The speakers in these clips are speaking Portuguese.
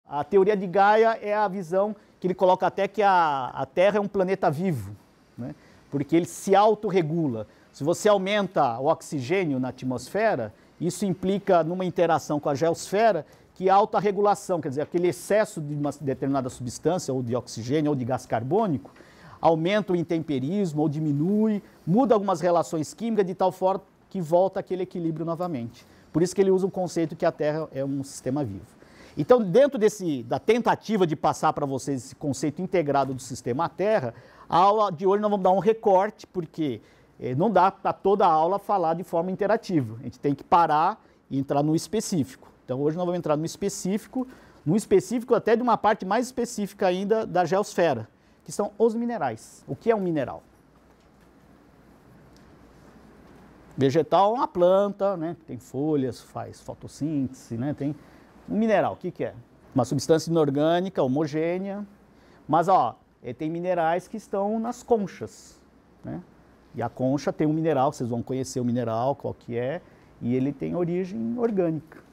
A teoria de Gaia é a visão que ele coloca até que a Terra é um planeta vivo, né? Porque ele se autorregula. Se você aumenta o oxigênio na atmosfera, isso implica numa interação com a geosfera que há autorregulação, quer dizer, aquele excesso de uma determinada substância, ou de oxigênio, ou de gás carbônico, aumenta o intemperismo, ou diminui, muda algumas relações químicas de tal forma que volta aquele equilíbrio novamente. Por isso que ele usa um conceito que a Terra é um sistema vivo. Então, dentro da tentativa de passar para vocês esse conceito integrado do sistema Terra, a aula de hoje nós vamos dar um recorte, porque não dá para toda a aula falar de forma interativa. A gente tem que parar e entrar no específico. Então, hoje nós vamos entrar no específico até de uma parte mais específica ainda da geosfera, que são os minerais. O que é um mineral? Vegetal é uma planta, né? Tem folhas, faz fotossíntese, né? Tem um mineral, o que que é? Uma substância inorgânica, homogênea, mas tem minerais que estão nas conchas, né? E a concha tem um mineral, vocês vão conhecer o mineral, qual que é, e ele tem origem orgânica.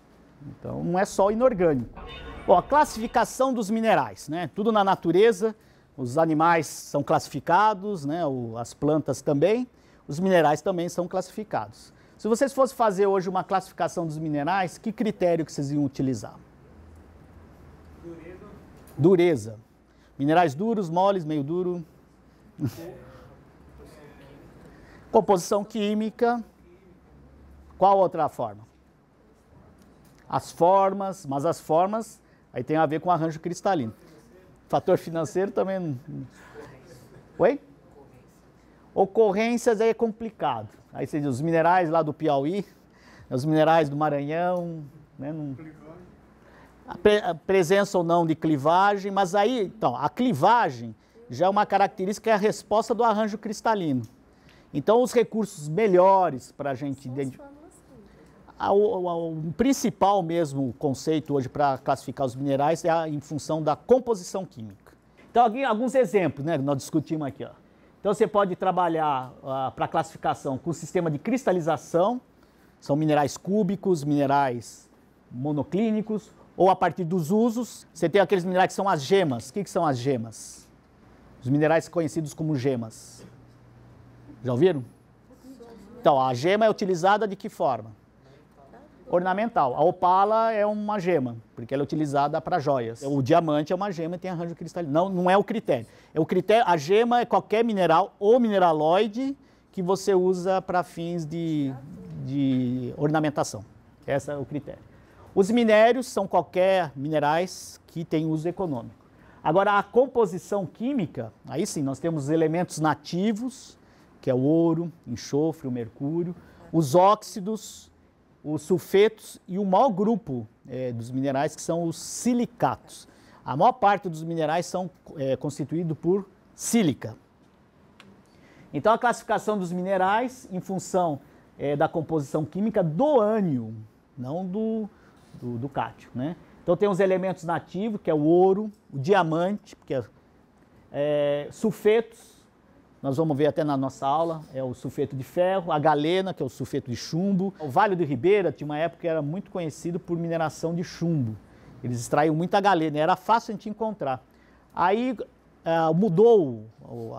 Então, não é só inorgânico. Bom, a classificação dos minerais, né? Tudo na natureza, os animais são classificados, né? As plantas também, os minerais também são classificados. Se vocês fossem fazer hoje uma classificação dos minerais, que critério que vocês iam utilizar? Dureza. Minerais duros, moles, meio duro. Composição química. Qual outra forma? As formas, mas as formas aí tem a ver com arranjo cristalino. Fator financeiro também. Oi? Ocorrências aí é complicado. Aí você diz, os minerais lá do Piauí, os minerais do Maranhão, né, a presença ou não de clivagem, mas aí, então, a clivagem já é uma característica, é a resposta do arranjo cristalino. Então, os recursos melhores para a gente identificar. O principal mesmo conceito hoje para classificar os minerais é em função da composição química. Então, aqui, alguns exemplos, né, que nós discutimos aqui, ó. Então, você pode trabalhar para classificação com o sistema de cristalização, são minerais cúbicos, minerais monoclínicos, ou a partir dos usos, você tem aqueles minerais que são as gemas. O que são as gemas? Os minerais conhecidos como gemas. Já ouviram? Então, a gema é utilizada de que forma? Ornamental. A opala é uma gema, porque ela é utilizada para joias. O diamante é uma gema e tem arranjo cristalino. Não é o critério. A gema é qualquer mineral ou mineraloide que você usa para fins de ornamentação. Esse é o critério. Os minérios são qualquer minerais que têm uso econômico. Agora, a composição química, aí sim, nós temos os elementos nativos, que é o ouro, enxofre, o mercúrio, os óxidos, os sulfetos e o maior grupo dos minerais, que são os silicatos. A maior parte dos minerais são constituídos por sílica. Então, a classificação dos minerais em função da composição química do ânion, não do cátio, né? Então, tem os elementos nativos, que é o ouro, o diamante, que sulfetos, nós vamos ver até na nossa aula, é o sulfeto de ferro, a galena, que é o sulfeto de chumbo. O Vale do Ribeira tinha uma época que era muito conhecido por mineração de chumbo. Eles extraíam muita galena, era fácil a gente encontrar. Aí mudou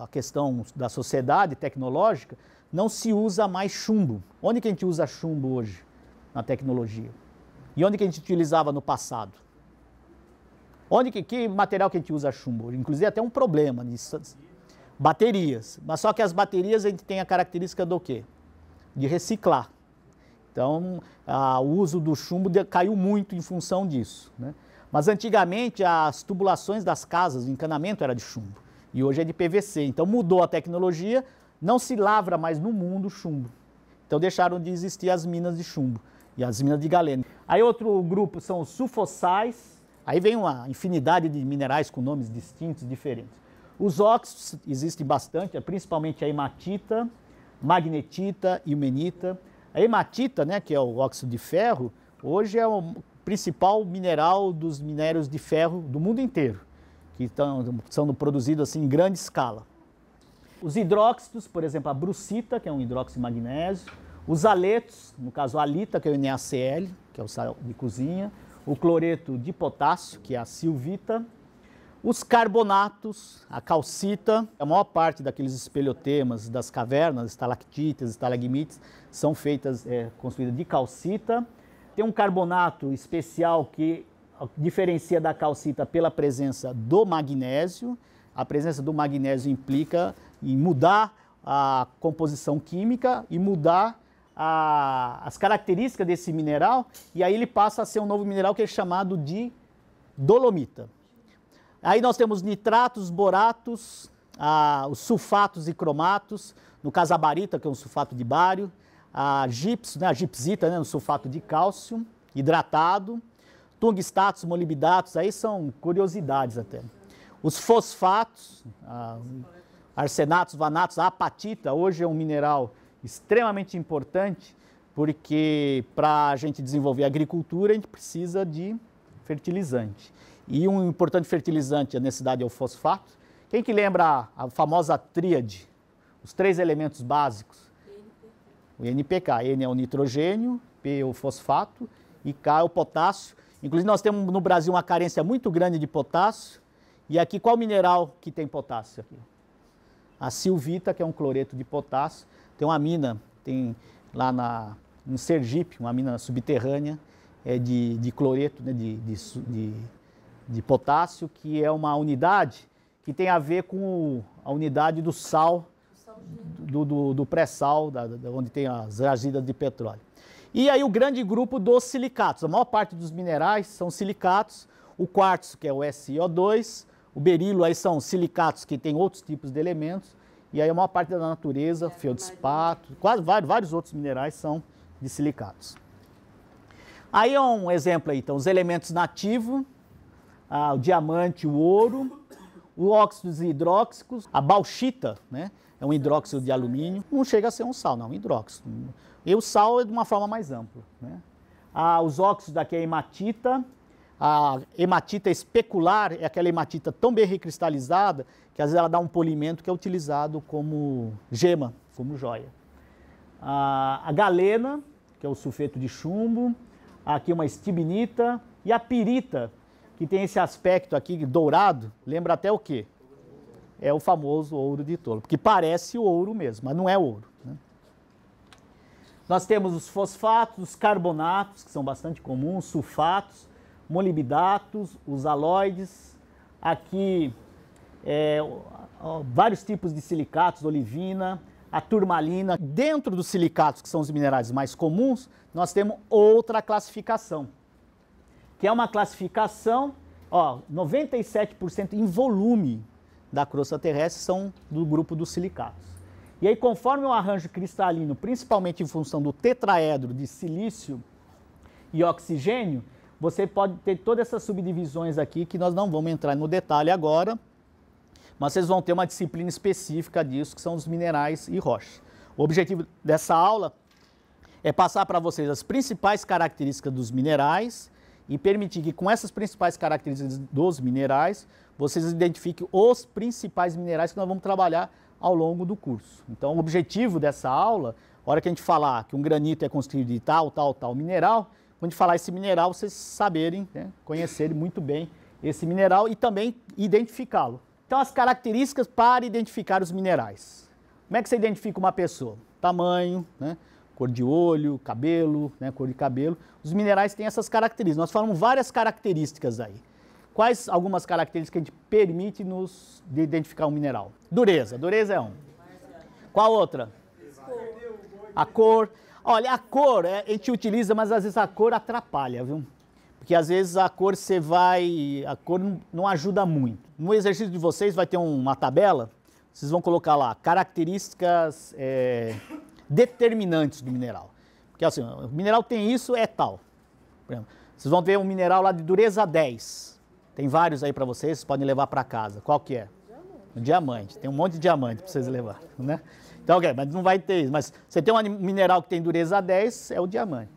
a questão da sociedade tecnológica, não se usa mais chumbo. Onde que a gente usa chumbo hoje na tecnologia? E onde que a gente utilizava no passado? Que material que a gente usa chumbo? Inclusive até um problema nisso. Baterias, mas só que as baterias a gente tem a característica do quê? De reciclar. Então, o uso do chumbo caiu muito em função disso, né? Mas antigamente as tubulações das casas, o encanamento era de chumbo, e hoje é de PVC. Então mudou a tecnologia, não se lavra mais no mundo chumbo. Então deixaram de existir as minas de chumbo e as minas de galena. Aí outro grupo são os sulfossais, aí vem uma infinidade de minerais com nomes distintos, diferentes. Os óxidos existem bastante, principalmente a hematita, magnetita e ilmenita. A hematita, né, que é o óxido de ferro, hoje é o principal mineral dos minérios de ferro do mundo inteiro, que são produzidos assim, em grande escala. Os hidróxidos, por exemplo, a brucita, que é um hidróxido de magnésio, os aletos, no caso a alita, que é o NaCl, que é o sal de cozinha, o cloreto de potássio, que é a silvita, os carbonatos, a calcita. A maior parte daqueles espeleotemas das cavernas, estalactites, estalagmites, são feitas, construídas de calcita. Tem um carbonato especial que diferencia da calcita pela presença do magnésio. A presença do magnésio implica em mudar a composição química e mudar as características desse mineral, e aí ele passa a ser um novo mineral que é chamado de dolomita. Aí nós temos nitratos, boratos, os sulfatos e cromatos, no caso a barita, que é um sulfato de bário, a gipsita, né, um sulfato de cálcio, hidratado, tungstatos, molibdatos, aí são curiosidades até. Os fosfatos, arsenatos, vanatos, a apatita, hoje é um mineral extremamente importante, porque para a gente desenvolver a agricultura, a gente precisa de fertilizante. E um importante fertilizante, a necessidade é o fosfato. Quem que lembra a famosa tríade? Os 3 elementos básicos? O NPK. N é o nitrogênio, P é o fosfato e K é o potássio. Inclusive nós temos no Brasil uma carência muito grande de potássio. E aqui qual mineral que tem potássio aqui? A silvita, que é um cloreto de potássio. Tem uma mina, tem lá em Sergipe, uma mina subterrânea de cloreto, né, de potássio, que é uma unidade que tem a ver com a unidade do sal, do pré-sal, onde tem as jazidas de petróleo. E aí o grande grupo dos silicatos. A maior parte dos minerais são silicatos. O quartzo, que é o SiO2, o berilo, aí são silicatos que têm outros tipos de elementos. E aí a maior parte da natureza, feldspato, quase vários outros minerais são de silicatos. Aí é um exemplo aí, então, os elementos nativos, o diamante, o ouro, os óxidos hidróxicos, a bauxita, né, é um hidróxido de alumínio, não chega a ser um sal, não, um hidróxido. E o sal é de uma forma mais ampla, né. Os óxidos daqui é hematita. A hematita especular é aquela hematita tão bem recristalizada que às vezes ela dá um polimento que é utilizado como gema, como joia. A galena, que é o sulfeto de chumbo, aqui uma estibnita, e a pirita, que tem esse aspecto aqui dourado, lembra até o quê? É o famoso ouro de tolo, porque parece ouro mesmo, mas não é ouro, né? Nós temos os fosfatos, os carbonatos, que são bastante comuns, sulfatos, molibdatos, os aloides, aqui vários tipos de silicatos, olivina, a turmalina. Dentro dos silicatos, que são os minerais mais comuns, nós temos outra classificação, que é uma classificação, 97% em volume da crosta terrestre são do grupo dos silicatos. E aí, conforme o arranjo cristalino, principalmente em função do tetraedro de silício e oxigênio, você pode ter todas essas subdivisões aqui, que nós não vamos entrar no detalhe agora, mas vocês vão ter uma disciplina específica disso, que são os minerais e rochas. O objetivo dessa aula é passar para vocês as principais características dos minerais e permitir que, com essas principais características dos minerais, vocês identifiquem os principais minerais que nós vamos trabalhar ao longo do curso. Então, o objetivo dessa aula, a hora que a gente falar que um granito é construído de tal mineral, quando a gente falar esse mineral, vocês saberem, né, conhecerem muito bem esse mineral e também identificá-lo. Então, as características para identificar os minerais. Como é que você identifica uma pessoa? Tamanho, né, cor de olho, cabelo, né, cor de cabelo. Os minerais têm essas características. Nós falamos várias características aí. Quais algumas características que a gente permite nos identificar um mineral? Dureza. Dureza é um. Qual outra? A cor. Olha, a cor a gente utiliza, mas às vezes a cor atrapalha, viu? Porque às vezes a cor a cor não ajuda muito. No exercício de vocês vai ter uma tabela, vocês vão colocar lá características determinantes do mineral. Porque assim, o mineral tem isso, é tal. Por exemplo, vocês vão ver um mineral lá de dureza 10. Tem vários aí para vocês podem levar para casa. Qual que é? O diamante. Tem um monte de diamante para vocês levar, né? Então, ok, mas não vai ter isso. Mas você tem um mineral que tem dureza 10, é o diamante.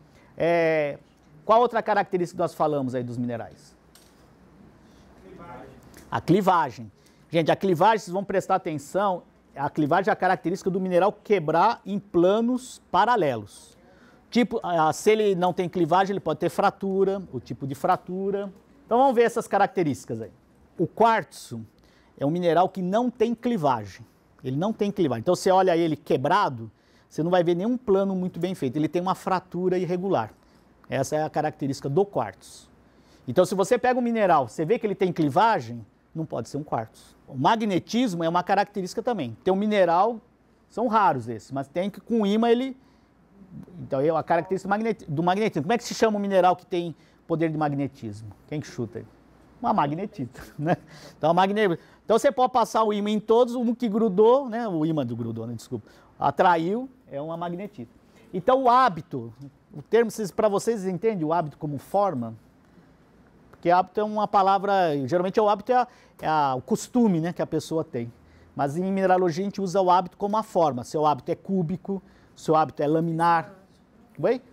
Qual outra característica que nós falamos aí dos minerais? A clivagem. Gente, a clivagem, vocês vão prestar atenção, a clivagem é a característica do mineral quebrar em planos paralelos. Tipo, se ele não tem clivagem, ele pode ter fratura, o tipo de fratura. Então vamos ver essas características aí. O quartzo é um mineral que não tem clivagem. Ele não tem clivagem. Então você olha ele quebrado, você não vai ver nenhum plano muito bem feito. Ele tem uma fratura irregular. Essa é a característica do quartzo. Então se você pega um mineral, você vê que ele tem clivagem, não pode ser um quartzo. O magnetismo é uma característica também. Tem um mineral, são raros esses, mas tem que com ímã ele... Então é a característica do magnetismo. Como é que se chama um mineral que tem poder de magnetismo? Quem que chuta aí? Uma magnetita, né? Então você pode passar o ímã em todos, um que grudou, né? O ímã do grudou, né? Desculpa. Atraiu, é uma magnetita. Então o hábito, o termo, para vocês entendem o hábito como forma? Porque hábito é uma palavra, geralmente o hábito o costume, né, que a pessoa tem. Mas em mineralogia a gente usa o hábito como a forma. Seu hábito é cúbico, seu hábito é laminar,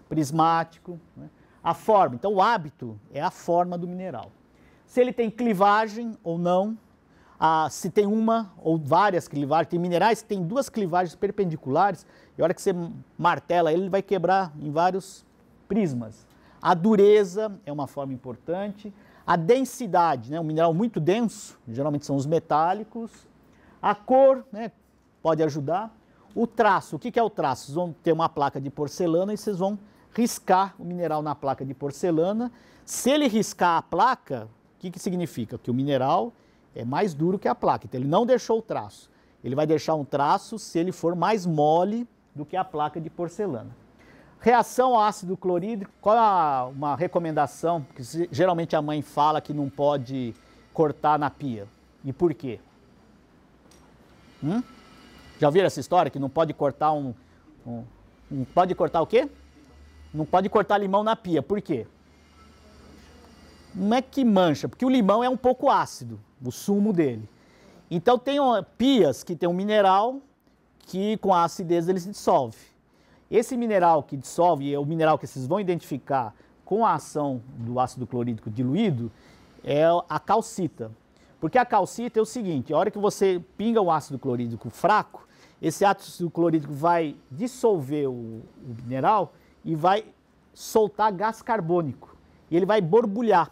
prismático, né? A forma. Então o hábito é a forma do mineral. Se ele tem clivagem ou não, se tem uma ou várias clivagens, tem minerais que têm duas clivagens perpendiculares, e a hora que você martela ele vai quebrar em vários prismas. A dureza é uma forma importante, a densidade, né, um mineral muito denso, geralmente são os metálicos, a cor, né, pode ajudar, o traço, o que é o traço? Vocês vão ter uma placa de porcelana e vocês vão riscar o mineral na placa de porcelana. Se ele riscar a placa, o que significa? Que o mineral é mais duro que a placa, então ele não deixou o traço. Ele vai deixar um traço se ele for mais mole do que a placa de porcelana. Reação ao ácido clorídrico, qual é uma recomendação? Porque geralmente a mãe fala que não pode cortar na pia. E por quê? Já ouviram essa história? Que não pode cortar não pode cortar o quê? Não pode cortar limão na pia. Por quê? Não é que mancha, porque o limão é um pouco ácido, o sumo dele. Então tem pias que tem um mineral que com a acidez ele se dissolve. Esse mineral que dissolve, é o mineral que vocês vão identificar com a ação do ácido clorídrico diluído, é a calcita. Porque a calcita é o seguinte, a hora que você pinga o ácido clorídrico fraco, esse ácido clorídrico vai dissolver o mineral e vai soltar gás carbônico. E ele vai borbulhar.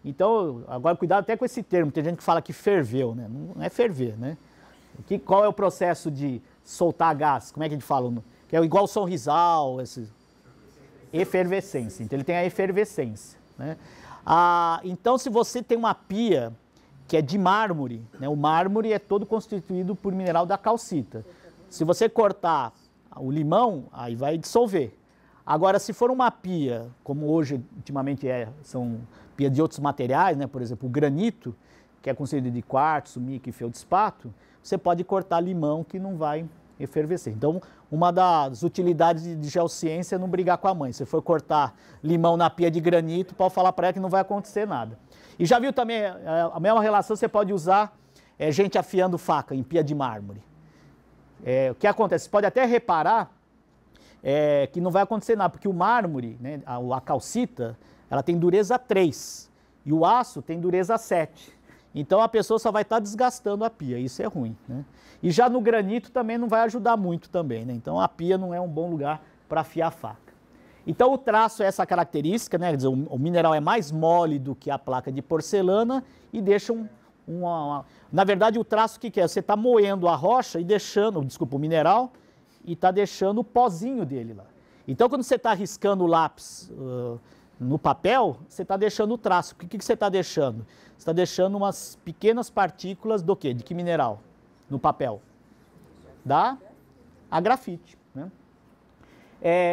Então, agora cuidado até com esse termo, tem gente que fala que ferveu, né? Não é ferver, né? Qual é o processo de soltar gás? Como é que a gente fala? Que é igual o sorrisal, efervescência. Então ele tem a efervescência, né? Então se você tem uma pia que é de mármore, né? O mármore é todo constituído por mineral da calcita. Se você cortar o limão, aí vai dissolver. Agora, se for uma pia, como hoje, ultimamente são pia de outros materiais, né? Por exemplo, o granito, que é constituído de quartzo, mica e feldspato, você pode cortar limão que não vai efervescer. Então, uma das utilidades de geociência é não brigar com a mãe. Se for cortar limão na pia de granito, pode falar para ela que não vai acontecer nada. E já viu também, a mesma relação você pode usar gente afiando faca em pia de mármore. O que acontece? Você pode até reparar que não vai acontecer nada, porque o mármore, né, a calcita, ela tem dureza 3 e o aço tem dureza 7. Então a pessoa só vai estar desgastando a pia, isso é ruim, né? E já no granito também não vai ajudar muito também, né? Então a pia não é um bom lugar para afiar a faca. Então o traço é essa característica, né? Quer dizer, o mineral é mais mole do que a placa de porcelana e deixa Na verdade o traço o que é? Você está moendo a rocha e deixando, desculpa, o mineral e está deixando o pozinho dele lá. Então quando você está riscando o lápis no papel, você está deixando o traço. O que você está deixando? Você está deixando umas pequenas partículas do quê? De que mineral? No papel? A grafite, né?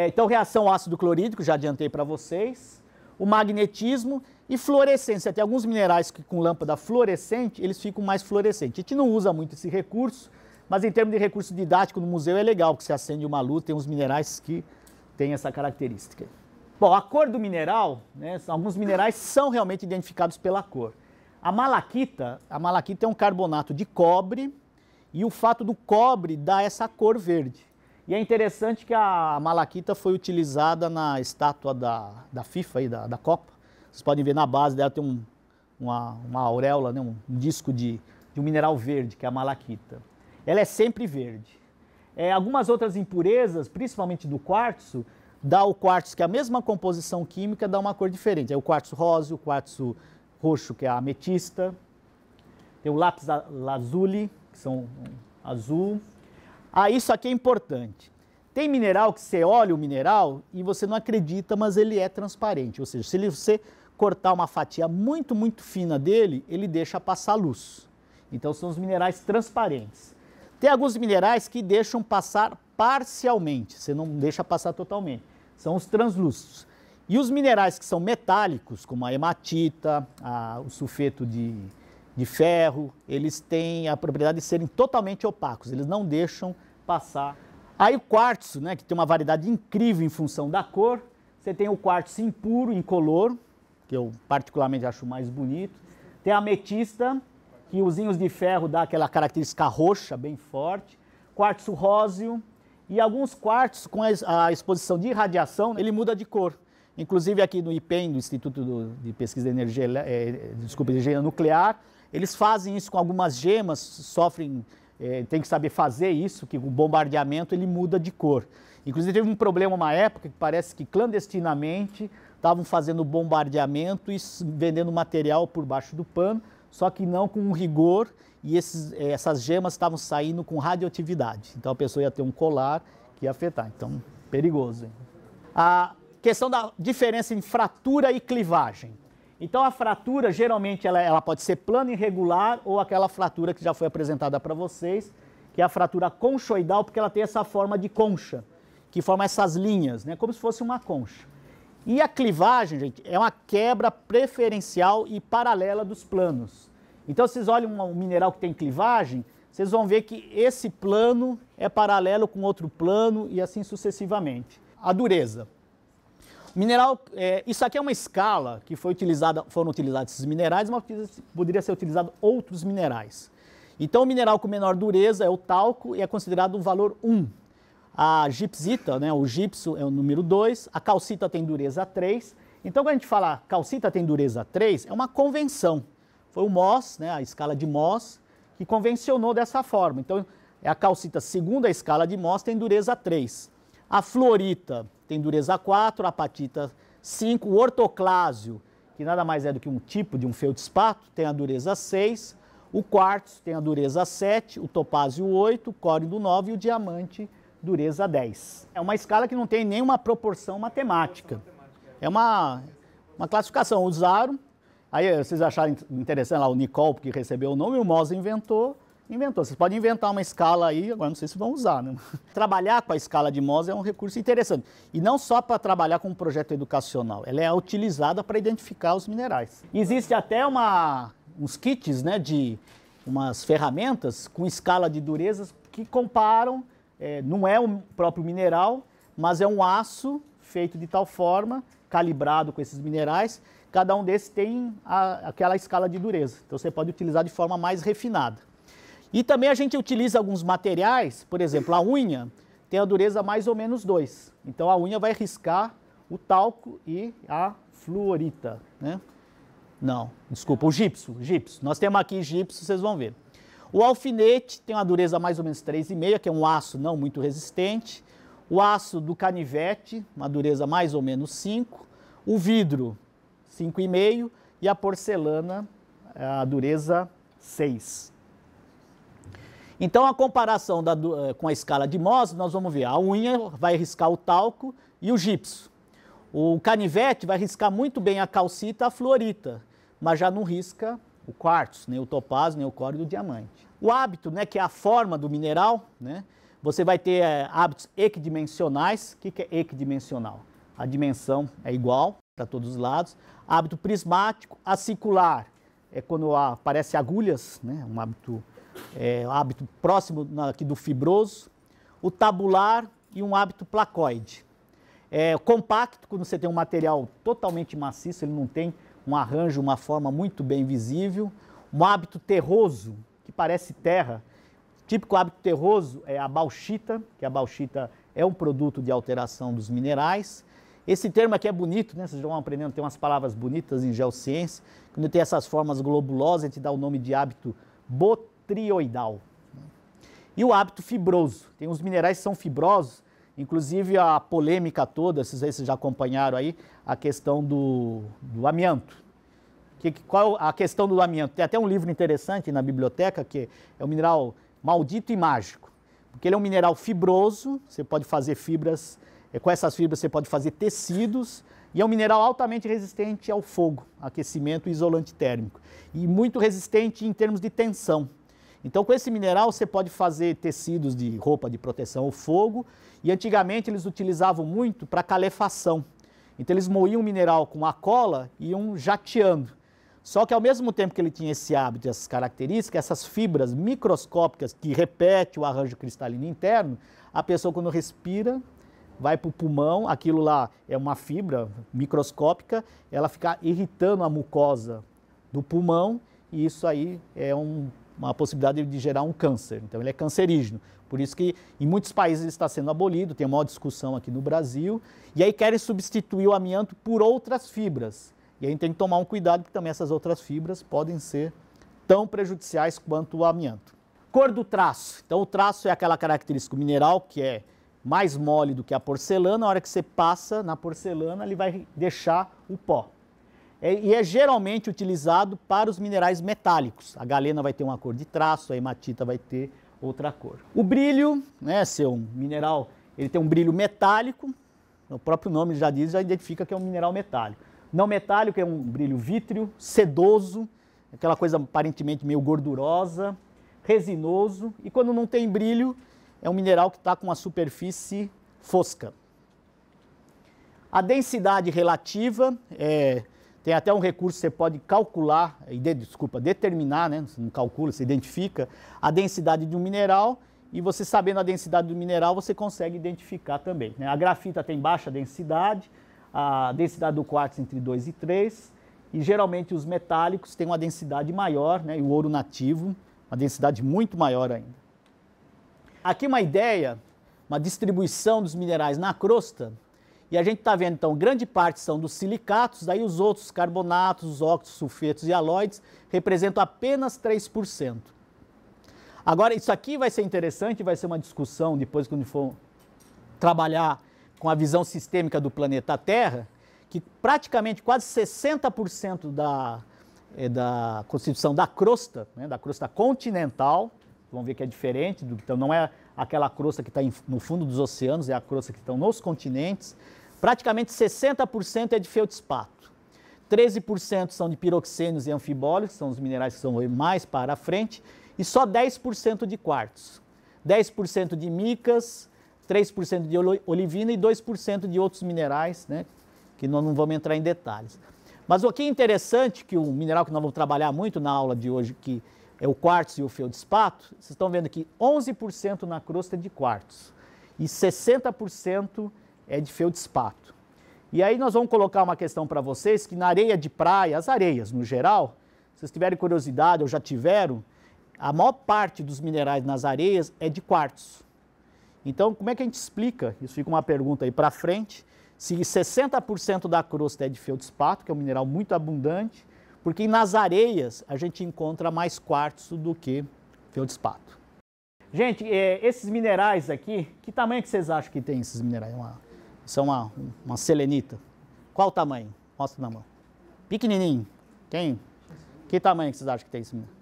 Então, reação ao ácido clorídrico, já adiantei para vocês. O magnetismo e fluorescência. Tem alguns minerais que com lâmpada fluorescente, eles ficam mais fluorescentes. A gente não usa muito esse recurso, mas em termos de recurso didático no museu é legal, porque você acende uma luz, tem uns minerais que têm essa característica. Bom, a cor do mineral, né, alguns minerais são realmente identificados pela cor. A malaquita é um carbonato de cobre e o fato do cobre dá essa cor verde. E é interessante que a malaquita foi utilizada na estátua da FIFA, aí, da Copa. Vocês podem ver na base dela tem uma auréola, né, um disco de um mineral verde, que é a malaquita. Ela é sempre verde. Algumas outras impurezas, principalmente do quartzo, dá o quartzo, que é a mesma composição química, dá uma cor diferente. É o quartzo rosa, o quartzo roxo, que é a ametista. Tem o lápis lazuli, que são azul. Ah, isso aqui é importante. Tem mineral que você olha o mineral e você não acredita, mas ele é transparente. Ou seja, se você cortar uma fatia muito, muito fina dele, ele deixa passar luz. Então são os minerais transparentes. Tem alguns minerais que deixam passar parcialmente, você não deixa passar totalmente. São os translúcidos. E os minerais que são metálicos, como a hematita, o sulfeto de ferro, eles têm a propriedade de serem totalmente opacos, eles não deixam passar. Aí o quartzo, né, que tem uma variedade incrível em função da cor, você tem o quartzo impuro, incolor, que eu particularmente acho mais bonito. Tem a ametista, que os íons de ferro dá aquela característica roxa bem forte. Quartzo róseo e alguns quartzos com a exposição de radiação, ele muda de cor. Inclusive aqui no IPEN, do Instituto de Pesquisa de Energia, Energia Nuclear, eles fazem isso com algumas gemas, sofrem, tem que saber fazer isso, que o bombardeamento ele muda de cor. Inclusive teve um problema uma época que parece que clandestinamente estavam fazendo bombardeamento e vendendo material por baixo do pano, só que não com rigor, e essas gemas estavam saindo com radioatividade. Então a pessoa ia ter um colar que ia afetar, então perigoso. Hein? A questão da diferença em fratura e clivagem. Então a fratura geralmente ela pode ser plana e irregular ou aquela fratura que já foi apresentada para vocês, que é a fratura conchoidal, porque ela tem essa forma de concha, que forma essas linhas, né, como se fosse uma concha. E a clivagem, gente, é uma quebra preferencial e paralela dos planos. Então, vocês olham um mineral que tem clivagem, vocês vão ver que esse plano é paralelo com outro plano e assim sucessivamente. A dureza. O mineral, isso aqui é uma escala que foram utilizados esses minerais, mas poderia ser utilizado outros minerais. Então, o mineral com menor dureza é o talco e é considerado um valor 1. A gipsita, né, o gipso é o número 2, a calcita tem dureza 3. Então, quando a gente fala calcita tem dureza 3, é uma convenção. Foi o Mohs, né, a escala de Mohs, que convencionou dessa forma. Então, a calcita, segundo a escala de Mohs, tem dureza 3. A fluorita tem dureza 4, a apatita 5, o ortoclásio, que nada mais é do que um tipo de um feldspato, tem a dureza 6, o quartzo tem a dureza 7, o topázio 8, o córido 9 e o diamante dureza 10. É uma escala que não tem nenhuma proporção matemática. É uma classificação. Usaram, aí vocês acharam interessante lá o Nicol, que recebeu o nome, o Mohs inventou. Vocês podem inventar uma escala aí, agora não sei se vão usar, né? Trabalhar com a escala de Mohs é um recurso interessante. E não só para trabalhar com um projeto educacional, ela é utilizada para identificar os minerais. Existe até uns kits, né, de umas ferramentas com escala de durezas que comparam. Não é o próprio mineral, mas é um aço feito de tal forma, calibrado com esses minerais, cada um desses tem aquela escala de dureza. Então você pode utilizar de forma mais refinada. E também a gente utiliza alguns materiais, por exemplo, a unha tem a dureza mais ou menos 2. Então a unha vai riscar o talco e a fluorita, né? Não, desculpa, o gipso. Nós temos aqui gipso, vocês vão ver. O alfinete tem uma dureza mais ou menos 3,5, que é um aço não muito resistente. O aço do canivete, uma dureza mais ou menos 5. O vidro, 5,5. E a porcelana, a dureza 6. Então, a comparação com a escala de Mohs, nós vamos ver. A unha vai riscar o talco e o gipso. O canivete vai riscar muito bem a calcita e a fluorita, mas já não risca o quartzo, nem o topázio, nem o córido e o diamante. O hábito, né, que é a forma do mineral, né, você vai ter hábitos equidimensionais. O que é equidimensional? A dimensão é igual para todos os lados. Hábito prismático, acicular, é quando aparecem agulhas, né, um hábito próximo aqui do fibroso. O tabular e um hábito placoide. Compacto, quando você tem um material totalmente maciço, ele não tem um arranjo, uma forma muito bem visível. Um hábito terroso, que parece terra. Típico hábito terroso é a bauxita, que a bauxita é um produto de alteração dos minerais. Esse termo aqui é bonito, né? Vocês já vão aprendendo, tem umas palavras bonitas em geociência. Quando tem essas formas globulosas, a gente dá o nome de hábito botrioidal. E o hábito fibroso. Tem uns minerais que são fibrosos, inclusive a polêmica toda, vocês já acompanharam aí, a questão do amianto. Qual a questão do amianto? Tem até um livro interessante na biblioteca, que é o mineral maldito e mágico, porque ele é um mineral fibroso, você pode fazer fibras, com essas fibras você pode fazer tecidos, e é um mineral altamente resistente ao fogo, aquecimento e isolante térmico, e muito resistente em termos de tensão. Então, com esse mineral você pode fazer tecidos de roupa de proteção ao fogo, e antigamente eles utilizavam muito para calefação. Então eles moíam o mineral com a cola e iam jateando. Só que ao mesmo tempo que ele tinha esse hábito, essas características, essas fibras microscópicas que repetem o arranjo cristalino interno, a pessoa quando respira, vai para o pulmão, aquilo lá é uma fibra microscópica, ela fica irritando a mucosa do pulmão e isso aí é uma possibilidade de gerar um câncer. Então ele é cancerígeno. Por isso que em muitos países ele está sendo abolido, tem uma maior discussão aqui no Brasil, e aí querem substituir o amianto por outras fibras. E aí a gente tem que tomar um cuidado, porque também essas outras fibras podem ser tão prejudiciais quanto o amianto. Cor do traço. Então o traço é aquela característica mineral que é mais mole do que a porcelana, a hora que você passa na porcelana ele vai deixar o pó. E é geralmente utilizado para os minerais metálicos. A galena vai ter uma cor de traço, a hematita vai ter outra cor. O brilho, né, ser um mineral, ele tem um brilho metálico, o próprio nome já diz, já identifica que é um mineral metálico. Não metálico é um brilho vítreo, sedoso, aquela coisa aparentemente meio gordurosa, resinoso, e quando não tem brilho, é um mineral que está com uma superfície fosca. A densidade relativa, tem até um recurso que você pode calcular, determinar, né? Você não calcula, você identifica a densidade de um mineral e você sabendo a densidade do mineral você consegue identificar também, né? A grafita tem baixa densidade, a densidade do quartzo entre 2 e 3 e geralmente os metálicos têm uma densidade maior, né? E o ouro nativo, uma densidade muito maior ainda. Aqui uma ideia, uma distribuição dos minerais na crosta. E a gente está vendo, então, grande parte são dos silicatos, daí os outros carbonatos, os óxidos, sulfetos e halóides representam apenas 3%. Agora, isso aqui vai ser interessante, vai ser uma discussão depois quando for trabalhar com a visão sistêmica do planeta Terra, que praticamente quase 60% da constituição da crosta, né, da crosta continental, vamos ver que é diferente, então não é aquela crosta que está no fundo dos oceanos, é a crosta que está nos continentes. Praticamente 60% é de feldspato, 13% são de piroxênios e anfibólios, que são os minerais que são mais para frente, e só 10% de quartzo, 10% de micas, 3% de olivina e 2% de outros minerais, né, que nós não vamos entrar em detalhes. Mas o que é interessante, que o mineral que nós vamos trabalhar muito na aula de hoje, que é o quartzo e o feldspato, vocês estão vendo aqui 11% na crosta é de quartzo e 60% é de feldspato. E aí nós vamos colocar uma questão para vocês, que na areia de praia, as areias no geral, se vocês tiverem curiosidade ou já tiveram, a maior parte dos minerais nas areias é de quartzo. Então, como é que a gente explica? Isso fica uma pergunta aí para frente. Se 60% da crosta é de feldspato, que é um mineral muito abundante, porque nas areias a gente encontra mais quartzo do que feldspato. Gente, esses minerais aqui, que tamanho que vocês acham que tem esses minerais? Isso é uma selenita. Qual o tamanho? Mostra na mão. Pequenininho. Que tamanho que vocês acham que tem esse mineral?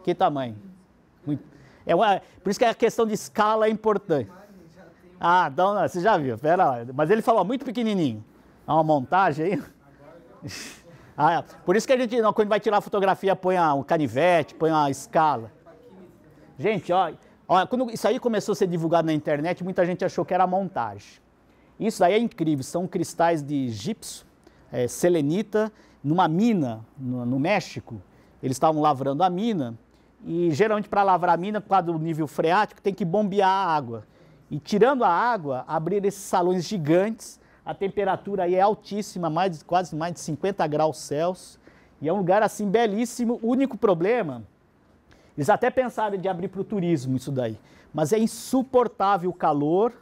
Que tamanho? Muito. Por isso que a questão de escala é importante. Ah, então você já viu, pera lá. Mas ele falou muito pequenininho. Há uma montagem aí. Por isso que a gente, quando vai tirar a fotografia, põe um canivete, põe uma escala. Gente, ó, quando isso aí começou a ser divulgado na internet, muita gente achou que era montagem. Isso aí é incrível, são cristais de gipso, selenita, numa mina no México. Eles estavam lavrando a mina e geralmente para lavrar a mina, por causa do nível freático, tem que bombear a água. E tirando a água, abrir esses salões gigantes, a temperatura aí é altíssima, quase mais de 50 graus Celsius, e é um lugar assim belíssimo. O único problema, eles até pensaram de abrir para o turismo isso daí, mas é insuportável o calor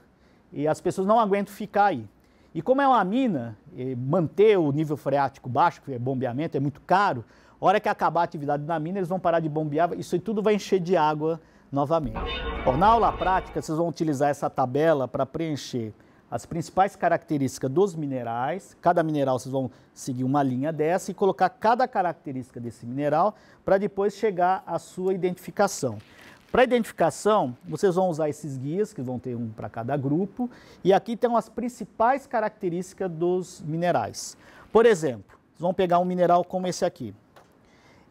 e as pessoas não aguentam ficar aí. E como é uma mina, manter o nível freático baixo, que é bombeamento, é muito caro, a hora que acabar a atividade na mina, eles vão parar de bombear, isso aí tudo vai encher de água novamente. Bom, na aula prática, vocês vão utilizar essa tabela para preencher as principais características dos minerais. Cada mineral vocês vão seguir uma linha dessa e colocar cada característica desse mineral para depois chegar à sua identificação. Para identificação, vocês vão usar esses guias, que vão ter um para cada grupo, e aqui estão as principais características dos minerais. Por exemplo, vocês vão pegar um mineral como esse aqui.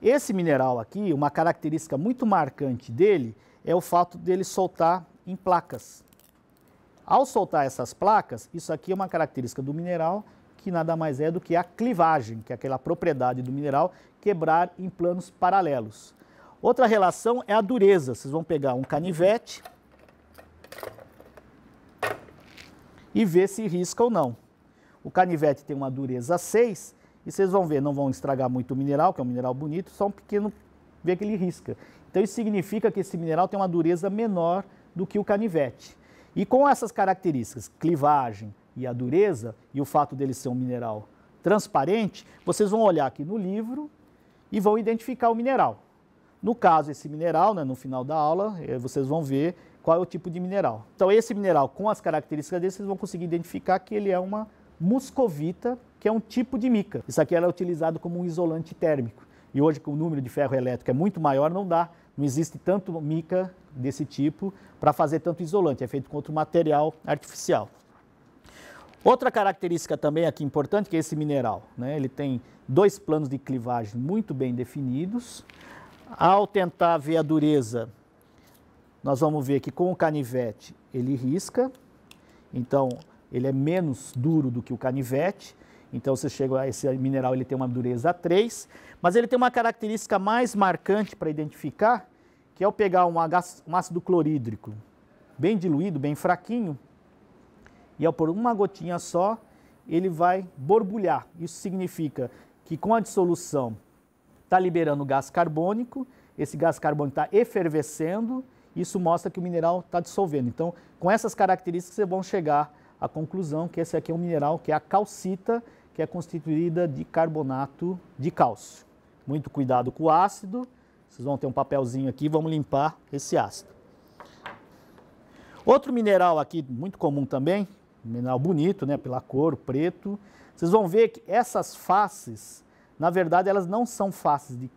Esse mineral aqui, uma característica muito marcante dele é o fato dele soltar em placas. Ao soltar essas placas, isso aqui é uma característica do mineral que nada mais é do que a clivagem, que é aquela propriedade do mineral quebrar em planos paralelos. Outra relação é a dureza. Vocês vão pegar um canivete e ver se risca ou não. O canivete tem uma dureza 6 e vocês vão ver, não vão estragar muito o mineral, que é um mineral bonito, só um pequeno, ver que ele risca. Então isso significa que esse mineral tem uma dureza menor do que o canivete. E com essas características, clivagem e a dureza, e o fato dele ser um mineral transparente, vocês vão olhar aqui no livro e vão identificar o mineral. No caso, esse mineral, né, no final da aula, vocês vão ver qual é o tipo de mineral. Então, esse mineral, com as características dele, vocês vão conseguir identificar que ele é uma muscovita, que é um tipo de mica. Isso aqui é utilizado como um isolante térmico. E hoje, com o número de ferro elétrico é muito maior, não existe tanto mica desse tipo para fazer tanto isolante. É feito com outro material artificial. Outra característica também aqui importante, que é esse mineral, né? Ele tem 2 planos de clivagem muito bem definidos. Ao tentar ver a dureza, nós vamos ver que com o canivete ele risca, então ele é menos duro do que o canivete, então você chega a esse mineral, ele tem uma dureza 3, mas ele tem uma característica mais marcante para identificar, que é ao pegar um ácido clorídrico bem diluído, bem fraquinho, e ao pôr uma gotinha só, ele vai borbulhar. Isso significa que com a dissolução está liberando gás carbônico, esse gás carbônico está efervescendo, isso mostra que o mineral está dissolvendo. Então, com essas características, vocês vão chegar à conclusão que esse aqui é um mineral que é a calcita, que é constituída de carbonato de cálcio. Muito cuidado com o ácido, vocês vão ter um papelzinho aqui, vamos limpar esse ácido. Outro mineral aqui, muito comum também, mineral bonito, né, pela cor, preto, vocês vão ver que essas faces, na verdade, elas não são faces de,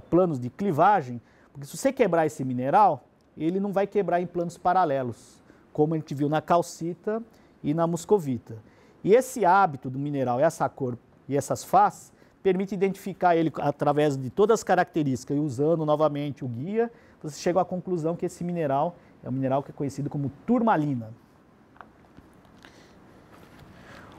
planos de clivagem, porque se você quebrar esse mineral, ele não vai quebrar em planos paralelos, como a gente viu na calcita e na muscovita. E esse hábito do mineral, essa cor e essas faces, permite identificar ele através de todas as características, e usando novamente o guia, você chega à conclusão que esse mineral é um mineral que é conhecido como turmalina.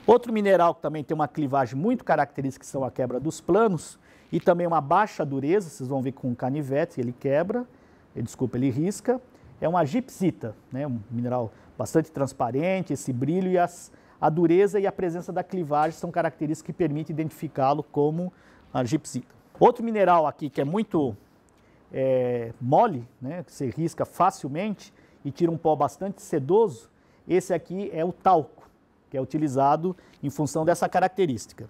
Outro mineral que também tem uma clivagem muito característica, que são a quebra dos planos, e também uma baixa dureza, vocês vão ver com o canivete, ele quebra, ele risca, é uma gipsita, né? Um mineral bastante transparente, esse brilho e a dureza e a presença da clivagem são características que permitem identificá-lo como a gipsita. Outro mineral aqui que é muito mole, né? Que você risca facilmente e tira um pó bastante sedoso, esse aqui é o talco, que é utilizado em função dessa característica.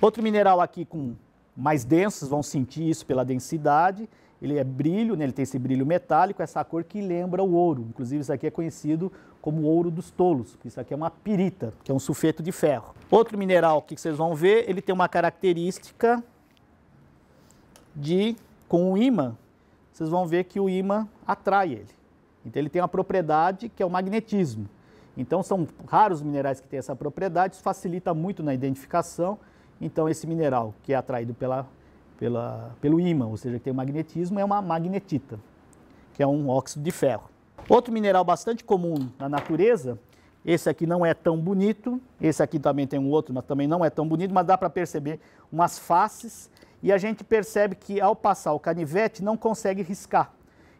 Outro mineral aqui com mais densos, vão sentir isso pela densidade, ele é brilho, né, ele tem esse brilho metálico, essa cor que lembra o ouro, inclusive isso aqui é conhecido como ouro dos tolos, isso aqui é uma pirita, que é um sulfeto de ferro. Outro mineral que vocês vão ver, ele tem uma característica com o ímã, vocês vão ver que o ímã atrai ele, então ele tem uma propriedade que é o magnetismo. Então, são raros minerais que têm essa propriedade, isso facilita muito na identificação. Então, esse mineral que é atraído pelo ímã, ou seja, que tem magnetismo, é uma magnetita, que é um óxido de ferro. Outro mineral bastante comum na natureza, esse aqui não é tão bonito, esse aqui também tem um outro, mas também não é tão bonito, mas dá para perceber umas faces, e a gente percebe que ao passar o canivete não consegue riscar.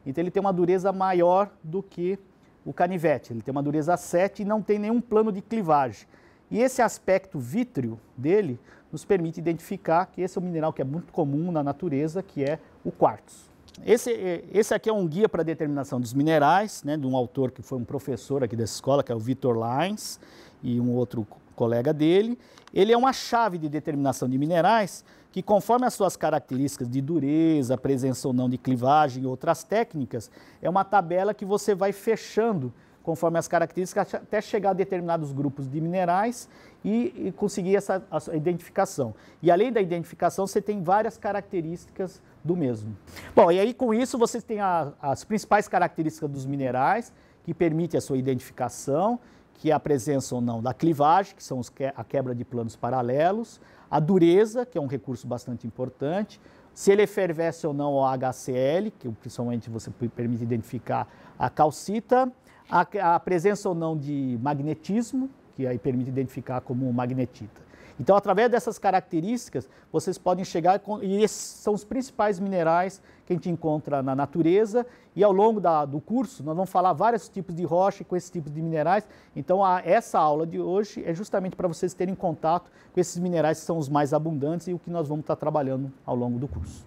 Então, ele tem uma dureza maior do que o canivete, ele tem uma dureza 7 e não tem nenhum plano de clivagem. E esse aspecto vítreo dele nos permite identificar que esse é um mineral que é muito comum na natureza, que é o quartzo. Esse aqui é um guia para a determinação dos minerais, né, de um autor que foi um professor aqui dessa escola, que é o Victor Lines, e um outro colega dele. Ele é uma chave de determinação de minerais, que conforme as suas características de dureza, presença ou não de clivagem e outras técnicas, é uma tabela que você vai fechando conforme as características até chegar a determinados grupos de minerais e conseguir essa identificação. E além da identificação, você tem várias características do mesmo. Bom, e aí com isso vocês têm as principais características dos minerais que permitem a sua identificação, que é a presença ou não da clivagem, que são a quebra de planos paralelos, a dureza, que é um recurso bastante importante, se ele efervesce ou não o HCl, que principalmente você permite identificar a calcita, a presença ou não de magnetismo, que aí permite identificar como magnetita. Então, através dessas características, vocês podem chegar, e esses são os principais minerais que a gente encontra na natureza, e ao longo do curso nós vamos falar vários tipos de rocha com esses tipos de minerais. Então, essa aula de hoje é justamente para vocês terem contato com esses minerais que são os mais abundantes e o que nós vamos estar trabalhando ao longo do curso.